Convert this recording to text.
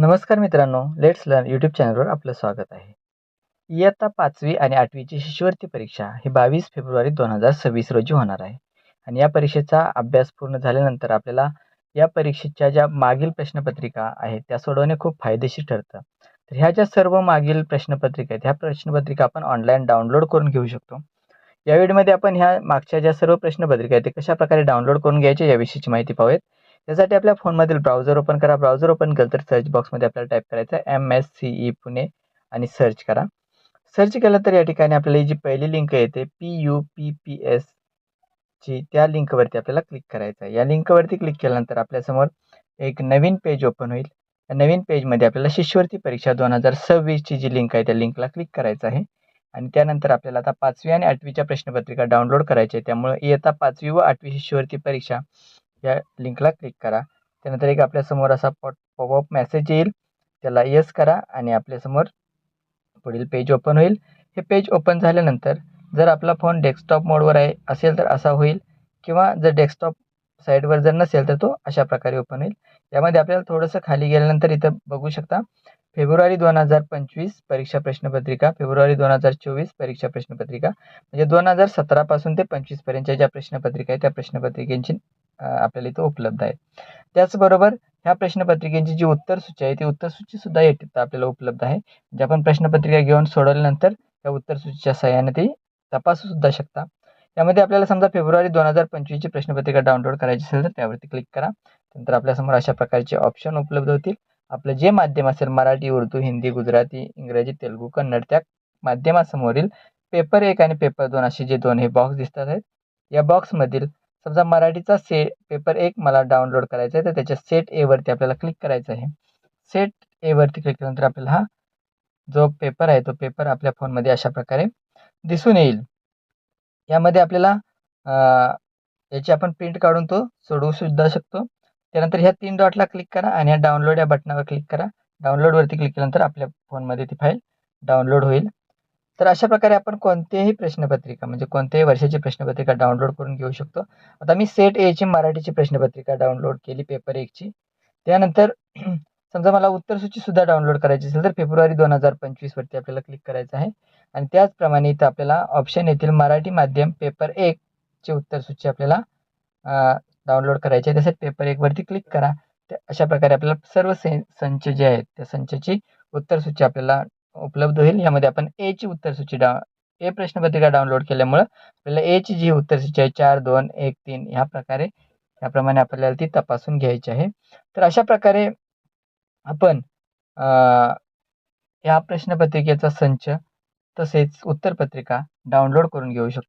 नमस्कार मित्रांनो, let's learn YouTube चॅनलवर आपलं स्वागत आहे. इयत्ता 5वी आणि 8वीची शिष्यवृत्ती परीक्षा ही 22 फेब्रुवारी 2026 रोजी होणार आहे. आणि या परीक्षेचा अभ्यास पूर्ण झाल्यानंतर आपल्याला या परीक्षेच्या ज्या मागील प्रश्नपत्रिका आहेत त्या सोडवणे खूप फायदेशीर ठरतं. तर ह्या ज्या सर्व मागील प्रश्नपत्रिका आहेत, ह्या प्रश्नपत्रिका आपण ऑनलाईन डाउनलोड करून घेऊ शकतो. या व्हिडिओमध्ये आपण ह्या मागच्या ज्या सर्व प्रश्नपत्रिका आहेत, ते कशाप्रकारे डाउनलोड करून घ्यायचे याविषयीची माहिती पाहूयात. त्यासाठी आपल्या फोनमधील ब्राउझर ओपन करा. ब्राउझर ओपन केलं तर सर्च बॉक्समध्ये आपल्याला टाईप करायचं आहे MSCE पुणे आणि सर्च करा. सर्च केलं तर या ठिकाणी आपल्याला ही जी पहिली लिंक येते PUPPS ची, त्या लिंकवरती आपल्याला क्लिक करायचं आहे. या लिंकवरती क्लिक केल्यानंतर आपल्यासमोर एक नवीन पेज ओपन होईल. या नवीन पेजमध्ये आपल्याला शिष्यवृत्ती परीक्षा 2026 ची जी लिंक आहे त्या लिंकला क्लिक करायचं आहे. आणि त्यानंतर आपल्याला आता 5वी आणि 8वीच्या प्रश्नपत्रिका डाउनलोड करायच्या आहे. त्यामुळे इयत्ता 5वी व 8वी शिष्यवृत्ती परीक्षा या लिंकला क्लिक करा. त्यानंतर एक आपल्यासमोर असा पॉपअप मेसेज येईल, त्याला येस करा आणि आपल्यासमोर पुढील पेज ओपन होईल. हे पेज ओपन झाल्यानंतर जर आपला फोन डेस्कटॉप मोडवर आहे असेल तर असा होईल, किंवा जर डेस्कटॉप साईडवर जर नसेल तर तो अशा प्रकारे ओपन होईल. यामध्ये आपल्याला थोडंसं खाली गेल्यानंतर इथं बघू शकता फेब्रुवारी 2025 परीक्षा प्रश्नपत्रिका, फेब्रुवारी 2024 परीक्षा प्रश्नपत्रिका, म्हणजे 2017 पासून ते 25 पर्यंतच्या ज्या प्रश्नपत्रिका आहेत त्या प्रश्नपत्रिकेची आपल्याला इथं उपलब्ध आहे. त्याचबरोबर ह्या प्रश्नपत्रिकेची जी उत्तरसूची आहे ती उत्तरसूची सुद्धा इथं आपल्याला उपलब्ध आहे. म्हणजे आपण प्रश्नपत्रिका घेऊन सोडवल्यानंतर त्या उत्तरसूचीच्या सहाय्याने ती तपासू सुद्धा शकता. त्यामध्ये आपल्याला समजा फेब्रुवारी 2025 ची प्रश्नपत्रिका डाउनलोड करायची असेल तर त्यावरती क्लिक करा. नंतर आपल्यासमोर अशा प्रकारचे ऑप्शन उपलब्ध होतील. आपलं जे माध्यम असेल मराठी, उर्दू, हिंदी, गुजराती, इंग्रजी, तेलुगू, कन्नड, त्या माध्यमासमोरील पेपर 1 आणि पेपर 2 असे जे दोन हे बॉक्स दिसतात आहेत. या बॉक्समधील समजा मराठीचा पेपर 1 मला डाउनलोड करायचा आहे, तर त्याच्या सेट ए वरती आपल्याला क्लिक करायचं आहे. सेट ए वरती क्लिक केल्यानंतर आपल्याला हा जो पेपर आहे तो पेपर आपल्या फोनमध्ये अशा प्रकारे दिसून येईल. यामध्ये आपल्याला याची आपण प्रिंट काढून तो सोडवू सुद्धा शकतो. त्यानंतर ह्या 3 डॉटला क्लिक करा आणि ह्या डाउनलोड या बटनावर क्लिक करा. डाउनलोडवरती क्लिक केल्यानंतर आपल्या फोनमध्ये ती फाईल डाउनलोड होईल. तर अशा प्रकारे आपण कोणतीही प्रश्नपत्रिका म्हणजे कोणत्याही वर्षाची प्रश्नपत्रिका डाउनलोड करून घेऊ शकतो. आता मी सेट एची मराठीची प्रश्नपत्रिका डाउनलोड केली पेपर 1 ची. त्यानंतर समजा मला उत्तरसूची सुद्धा डाउनलोड करायची असेल तर फेब्रुवारी 2025 वरती आपल्याला क्लिक करायचं आहे. आणि त्याचप्रमाणे इथं आपल्याला ऑप्शन येतील मराठी माध्यम पेपर 1 ची उत्तरसूची आपल्याला डाउनलोड करायची आहे. त्यासाठी पेपर 1 वरती क्लिक करा. अशा प्रकारे आपल्याला सर्व संच जे आहेत त्या संचाची उत्तरसूची आपल्याला उपलब्ध होईल. यामध्ये आपण ए ची उत्तरसूची ए प्रश्नपत्रिका डाउनलोड केल्यामुळं आपल्याला ए ची जी उत्तरसूची आहे 4, 2, 1, 3 ह्या प्रकारे याप्रमाणे आपल्याला ती तपासून घ्यायची आहे. तर अशा प्रकारे आपण या प्रश्नपत्रिकेचा संच तसेच उत्तरपत्रिका डाउनलोड करून घेऊ शकतो.